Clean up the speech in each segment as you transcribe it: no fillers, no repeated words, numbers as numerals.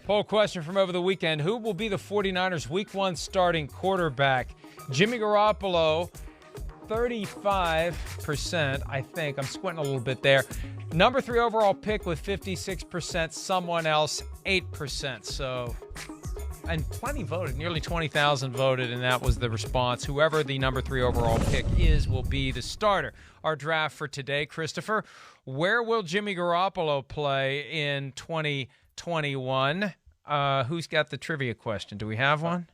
Poll question from over the weekend. Who will be the 49ers Week 1 starting quarterback? Jimmy Garoppolo, 35%, I think. I'm squinting a little bit there. Number 3 overall pick with 56%. Someone else, 8%. So, and plenty voted. Nearly 20,000 voted, and that was the response. Whoever the number 3 overall pick is will be the starter. Our draft for today, Christopher. Where will Jimmy Garoppolo play in 2021? Who's got the trivia question? Do we have one?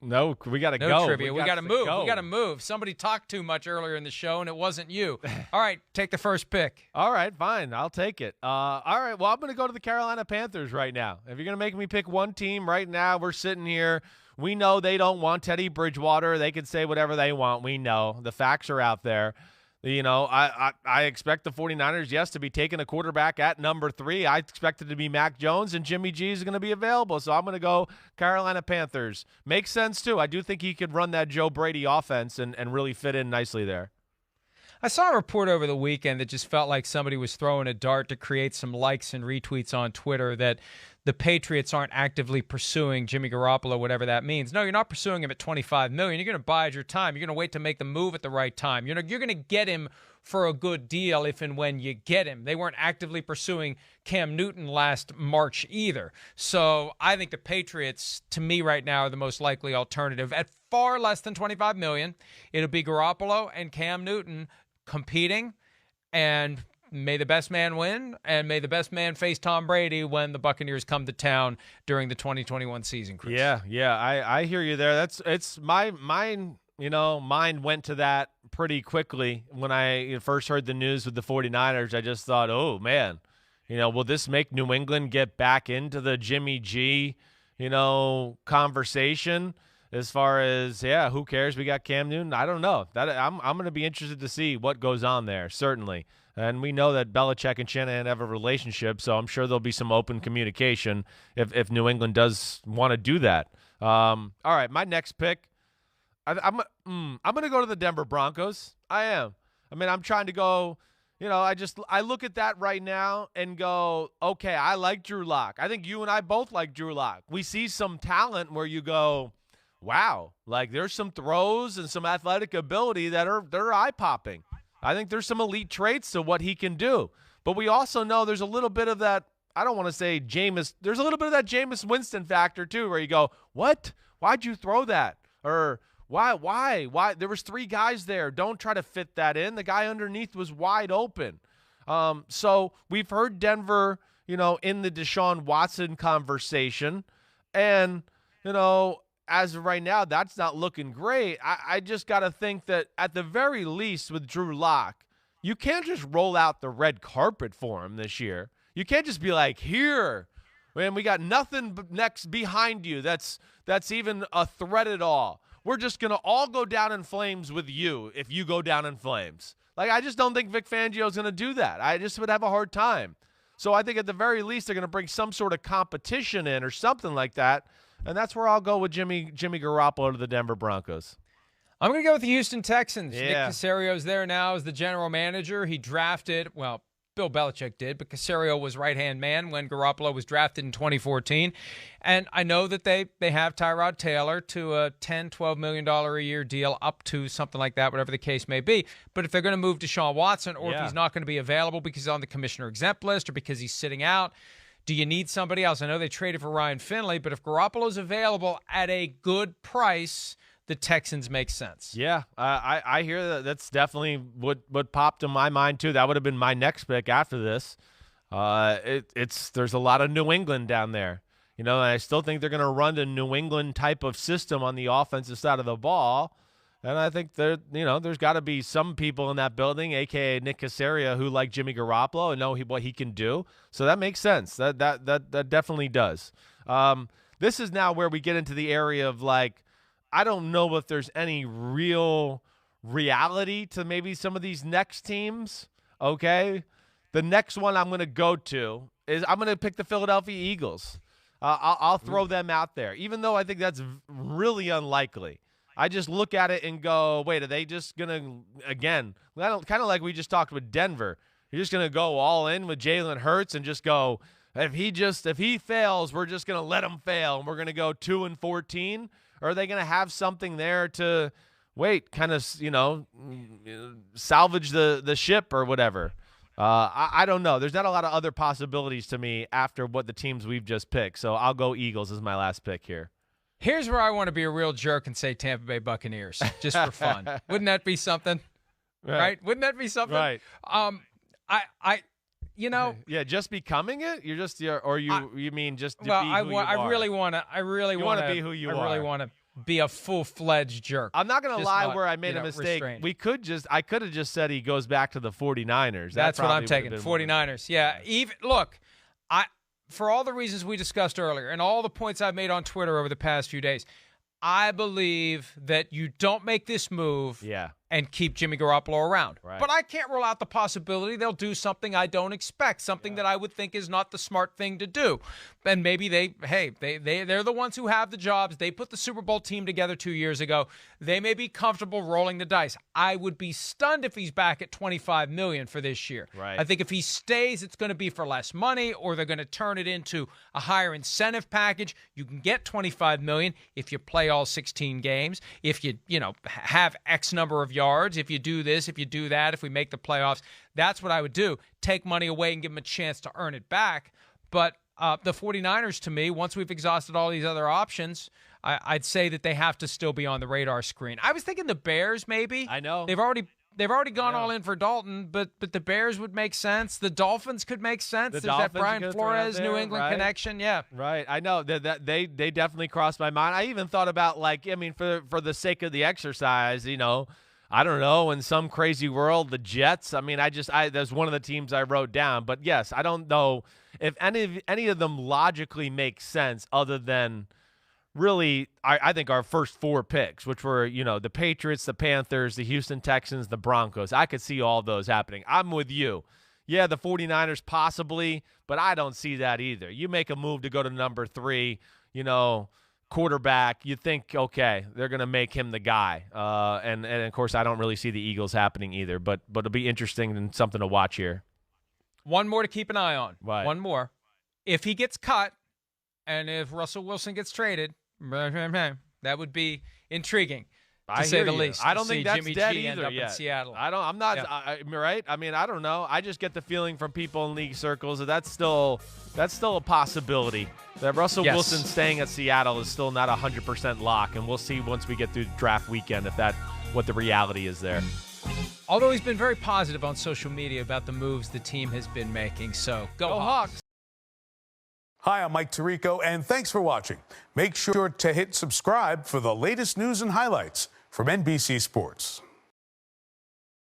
No, we got to go. No trivia. We got to move. Go. We got to move. Somebody talked too much earlier in the show, and it wasn't you. All right, take the first pick. All right, fine. I'll take it. All right, well, I'm going to go to the Carolina Panthers right now. If you're going to make me pick one team right now, we're sitting here. We know they don't want Teddy Bridgewater. They can say whatever they want. We know. The facts are out there. You know, I expect the 49ers, yes, to be taking a quarterback at number 3. I expect it to be Mac Jones, and Jimmy G is going to be available. So I'm going to go Carolina Panthers. Makes sense, too. I do think he could run that Joe Brady offense and really fit in nicely there. I saw a report over the weekend that just felt like somebody was throwing a dart to create some likes and retweets on Twitter that the Patriots aren't actively pursuing Jimmy Garoppolo, whatever that means. No, you're not pursuing him at $25 million. You're going to bide your time. You're going to wait to make the move at the right time. You're going to get him for a good deal if and when you get him. They weren't actively pursuing Cam Newton last March either. So I think the Patriots, to me right now, are the most likely alternative. At far less than $25 million, it'll be Garoppolo and Cam Newton competing, and may the best man win, and may the best man face Tom Brady when the Buccaneers come to town during the 2021 season, Chris. Yeah, I hear you there. It's my mind, mind went to that pretty quickly when I first heard the news with the 49ers. I just thought, oh, man, will this make New England get back into the Jimmy G, conversation? As far as, who cares? We got Cam Newton. I don't know. I'm going to be interested to see what goes on there, certainly. And we know that Belichick and Shanahan have a relationship, so I'm sure there'll be some open communication if New England does want to do that. All right, my next pick, I'm going to go to the Denver Broncos. I am. I mean, I'm trying to go, I look at that right now and go, okay, I like Drew Lock. I think you and I both like Drew Lock. We see some talent where you go, wow, like there's some throws and some athletic ability they're eye-popping. I think there's some elite traits to what he can do. But we also know there's a little bit of that, I don't want to say there's a little bit of that Jameis Winston factor too, where you go, what? Why'd you throw that? Or why? There was 3 guys there. Don't try to fit that in. The guy underneath was wide open. So we've heard Denver, in the Deshaun Watson conversation. And, as of right now, that's not looking great. I just got to think that at the very least with Drew Lock, you can't just roll out the red carpet for him this year. You can't just be like, here, man, we got nothing next behind you that's even a threat at all. We're just going to all go down in flames with you if you go down in flames. Like, I just don't think Vic Fangio is going to do that. I just would have a hard time. So I think at the very least they're going to bring some sort of competition in or something like that. And that's where I'll go with Jimmy Garoppolo to the Denver Broncos. I'm going to go with the Houston Texans. Yeah. Nick Caserio's there now as the general manager. He drafted, well, Bill Belichick did, but Caserio was right-hand man when Garoppolo was drafted in 2014. And I know that they have Tyrod Taylor to a $10, $12 million a year deal, up to something like that, whatever the case may be. But if they're going to move Deshaun Watson, or if he's not going to be available because he's on the commissioner exempt list or because he's sitting out, do you need somebody else? I know they traded for Ryan Finley, but if Garoppolo's available at a good price, the Texans make sense. Yeah, I hear that. That's definitely what popped in my mind too. That would have been my next pick after this. There's a lot of New England down there, and I still think they're going to run the New England type of system on the offensive side of the ball. And I think there's got to be some people in that building, a.k.a. Nick Caserio, who like Jimmy Garoppolo and know what he can do. So that makes sense. That definitely does. This is now where we get into the area of, like, I don't know if there's any real reality to maybe some of these next teams, okay? The next one I'm going to go to is I'm going to pick the Philadelphia Eagles. I'll throw them out there, even though I think that's really unlikely. I just look at it and go, wait, are they just going to, again, kind of like we just talked with Denver, you're just going to go all in with Jalen Hurts and just go, if he fails, we're just going to let him fail and we're going to go 2-14? Or are they going to have something there to kind of, salvage the ship or whatever? I don't know. There's not a lot of other possibilities to me after what the teams we've just picked. So I'll go Eagles as my last pick here. Here's where I want to be a real jerk and say Tampa Bay Buccaneers, just for fun. Wouldn't that be something? Right? Wouldn't that be something? Right. Yeah, just becoming it. You mean just to be who you are? I really want to be who you are. I really want to be a full-fledged jerk. I'm not going to lie where I made a mistake. Restrained. I could have just said he goes back to the 49ers. That's what I'm taking. 49ers. Yeah. For all the reasons we discussed earlier and all the points I've made on Twitter over the past few days, I believe that you don't make this move and keep Jimmy Garoppolo around. Right. But I can't rule out the possibility they'll do something I don't expect, something that I would think is not the smart thing to do. And maybe they're the ones who have the jobs. They put the Super Bowl team together 2 years ago. They may be comfortable rolling the dice. I would be stunned if he's back at $25 million for this year. Right. I think if he stays, it's going to be for less money, or they're going to turn it into a higher incentive package. You can get $25 million if you play all 16 games, if you have X number of yards, if you do this, if you do that, if we make the playoffs. That's what I would do. Take money away and give him a chance to earn it back. But the 49ers, to me, once we've exhausted all these other options, I'd say that they have to still be on the radar screen. I was thinking the Bears, maybe. I know. They've already gone all in for Dalton, but the Bears would make sense. The Dolphins could make sense. There's that Brian Flores, New England connection. Yeah. Right. I know that they definitely crossed my mind. I even thought about, for the sake of the exercise, I don't know, in some crazy world, the Jets. That's one of the teams I wrote down. But yes, I don't know if any of them logically make sense other than really, I think our first four picks, which were, the Patriots, the Panthers, the Houston Texans, the Broncos. I could see all those happening. I'm with you. Yeah, the 49ers possibly, but I don't see that either. You make a move to go to number 3, quarterback, you think, okay, they're going to make him the guy. And of course, I don't really see the Eagles happening either, but it'll be interesting and something to watch here. One more to keep an eye on. Right. One more. If he gets cut and if Russell Wilson gets traded, that would be intriguing, to say the least. I don't think that's Jimmy dead G either end up yet. in Seattle. I'm not right. I don't know. I just get the feeling from people in league circles that that's still a possibility. That Russell Wilson staying at Seattle is still not 100% lock, and we'll see once we get through draft weekend what the reality is there. Although he's been very positive on social media about the moves the team has been making, so go Hawks. Hi, I'm Mike Tirico, and thanks for watching. Make sure to hit subscribe for the latest news and highlights from NBC Sports.